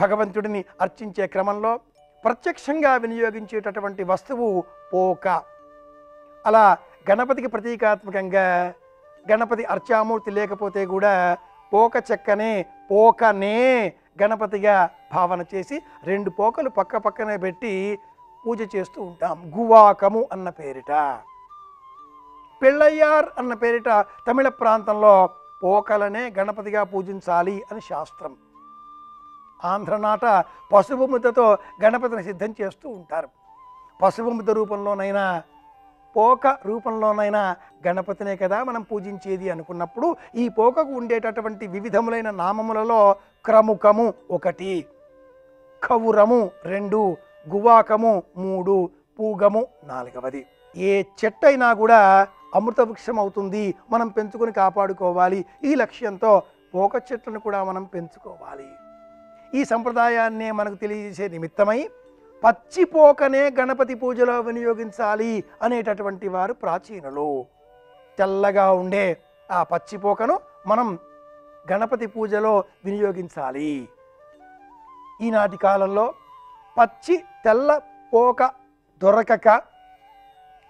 భగవంతుడిని అర్చించే క్రమంలో ప్రత్యక్షంగా వినియోగించేటటువంటి వస్తువు పోక. అలా గణపతికి ప్రతీకాత్మకంగా గణపతి అర్చామూర్తి లేకపోతే కూడా పోక చెక్కనే పోకనే గణపతిగా భావన చేసి 2 పోకలు పక్క పక్కనే పెట్టి పూజ చేస్తూ ఉంటాం. గువాకము అన్న పేరిట, పిళ్ళయ్యార్ అన్న పేరిట తమిళ ప్రాంతంలో పోకలనే గణపతిగా పూజించాలి అని శాస్త్రం. ఆంధ్రనాట పసుపు ముద్దతో గణపతిని సిద్ధం చేస్తూ ఉంటారు. పసుపు ముద్ద రూపంలోనైనా పోక రూపంలోనైనా గణపతినే కదా మనం పూజించేది అనుకున్నప్పుడు ఈ పోకకు ఉండేటటువంటి వివిధములైన నామములలో క్రముకము 1, కవురము 2, గువాకము 3, పూగము 4వది. ఏ చెట్టు అయినా కూడా అమృత వృక్షం అవుతుంది, మనం పెంచుకొని కాపాడుకోవాలి. ఈ లక్ష్యంతో పోక చెట్లను కూడా మనం పెంచుకోవాలి. ఈ సంప్రదాయాన్నే మనకు తెలియజేసే నిమిత్తమై పచ్చిపోకనే గణపతి పూజలో వినియోగించాలి అనేటటువంటి వారు ప్రాచీనులు. తెల్లగా ఉండే ఆ పచ్చిపోకను మనం గణపతి పూజలో వినియోగించాలి. ఈనాటి కాలంలో పచ్చి తెల్ల పోక దొరకక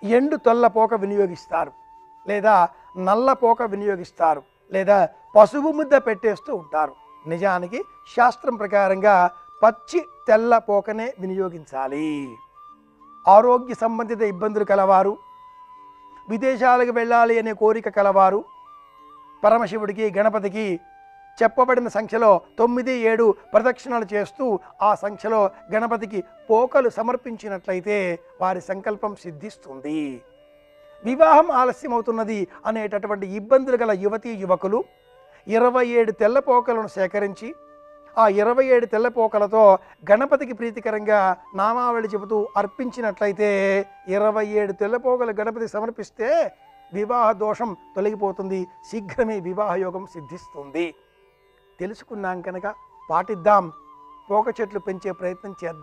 ఎండు తెల్ల పోక వినియోగిస్తారు, లేదా నల్ల పోక వినియోగిస్తారు, లేదా పసుపు ముద్ద పెట్టేస్తూ ఉంటారు. నిజానికి శాస్త్రం ప్రకారంగా పచ్చి తెల్ల పోకనే వినియోగించాలి. ఆరోగ్య సంబంధిత ఇబ్బందులు కలవారు, విదేశాలకు వెళ్ళాలి అనే కోరిక కలవారు పరమశివుడికి గణపతికి చెప్పబడిన సంఖ్యలో 9, 7 ప్రదక్షిణలు చేస్తూ ఆ సంఖ్యలో గణపతికి పోకలు సమర్పించినట్లయితే వారి సంకల్పం సిద్ధిస్తుంది. వివాహం ఆలస్యమవుతున్నది అనేటటువంటి ఇబ్బందులు గల యువతీ యువకులు 27 తెల్లపోకలను సేకరించి ఆ 27 తెల్లపోకలతో గణపతికి ప్రీతికరంగా నామావళి చెబుతూ అర్పించినట్లయితే 27 తెల్లపోకలు గణపతి సమర్పిస్తే వివాహ దోషం తొలగిపోతుంది, శీఘ్రమే వివాహ యోగం సిద్ధిస్తుంది. తెలుసుకున్నాం కనుక పాటిద్దాం, పోక చెట్లు పెంచే ప్రయత్నం చేద్దాం.